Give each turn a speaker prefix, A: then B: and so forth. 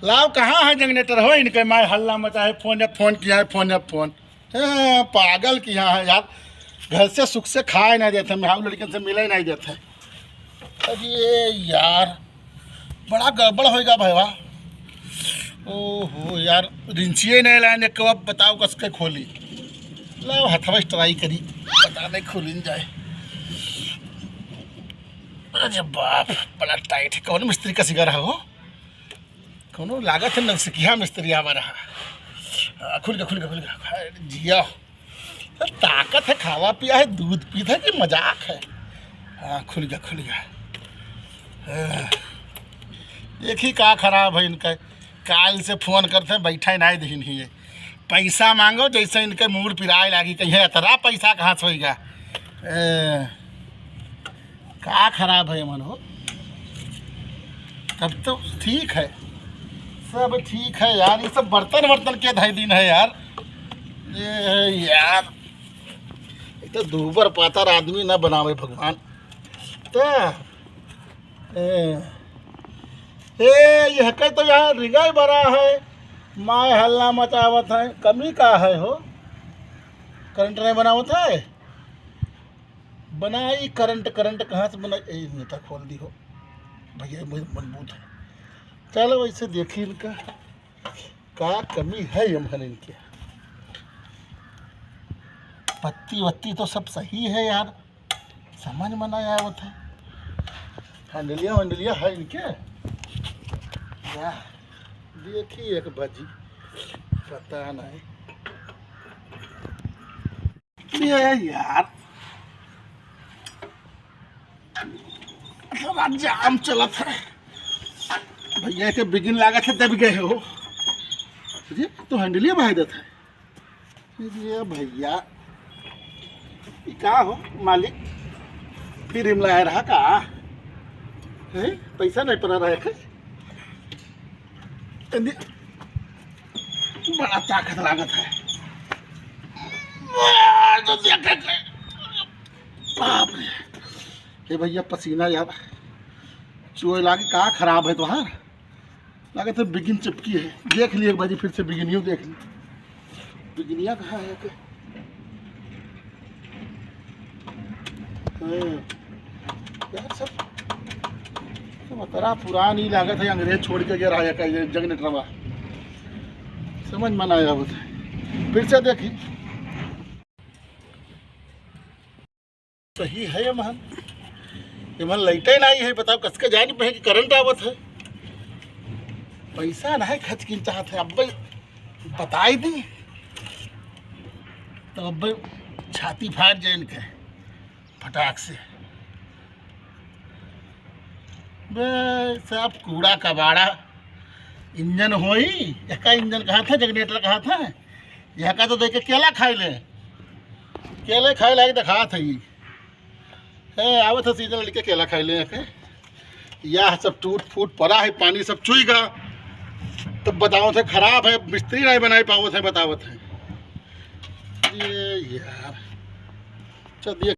A: लाओ कहाँ है जनरेटर हो इनके माए हल्ला मचा है, फोन है फोन किया है, फोन है फोन। पागल किया है यार, घर से सुख से खाए नहीं देते, मैं हम लड़के से मिले नहीं देते। अरे यार बड़ा गड़बड़ होएगा भाईवा। ओहो यार रिंचिए नहीं लाने कब बताओ कसके खोली। लो हथवा ट्राई करी, पता नहीं खुल जाए। अरे बाप बड़ा टाइट है। कौन मिस्त्री का सिगा रहा हो, कौन लागत है नक्सिया मिस्त्री आवा रहा। खुल गया जिया। तो ताकत है, खावा पिया है, दूध पीता है कि मजाक है। हाँ खुल गया। देखी का खराब है इनका। काल से फोन करते बैठा नहीं दिन ही है। पैसा मांगो जैसे इनके मूड पिराए लागी, कहीं इतना पैसा कहाँ से होगा। का खराब है मन हो। तब तो ठीक है, सब ठीक है यार। ये सब बर्तन वर्तन के धाई दिन है यार। ये यार तो दूबर पातर आदमी ना बनावे भगवान। तो यह तो यहाँ रिगाई बड़ा है, माए हल्ला मचावत है। कमी का है हो, करंट नहीं बनावत है। बनाई करंट कहाँ से बनाई। नेता खोल दी हो भैया, मजबूत है। चलो वैसे देखिए इनका का कमी है। यमहन इनके पत्ती वत्ती तो सब सही है यार, समझ में नहीं आवत है। हैंडलिया है इनके या देखिए एक बजी पता नहीं। ये यार थोड़ा जाम चलत है भैया के बिगिन लागत है दब गए हो। तो हैंडलिया भाई देता है ये भैया। का हो मालिक फिर हिमलाया रहा का है, पैसा नहीं पड़ा रहा है। बड़ा ताकत लागत है। बाप रे ये भैया पसीना यार चोए लागे। का खराब है तुहार, लागत है बिगिन चिपकी है। देख लिए एक बाजी फिर से बिगिनियो देख ली। बिगिनिया कहाँ है के? यार सब तरा पुरानी लागत है, अंग्रेज छोड़ के गया रहा है जनरेटरवा। समझ में आया वो फिर से देखी। सही है ये मन लाइटे नहीं है। बताओ कसके जाए नहीं पहे कि करंट आवत है। पैसा नहीं खर्च की चाहते अब बताई दी तो अब छाती फाड़ जाए इनके फटाक से। सब कूड़ा कबाड़ा। इंजन हो ही यका इंजन कहाँ था, जनरेटर कहाँ था। यका तो देख के केला खाई ले, केले खाए लागे दिखा था ही है। आवत है सीजन लड़के केला खाई ले। यह सब टूट फूट पड़ा है, पानी सब चुईगा। तब बताओ थे खराब है, मिस्त्री नहीं बनाई पावत है। बतावत है ये यार। चलिए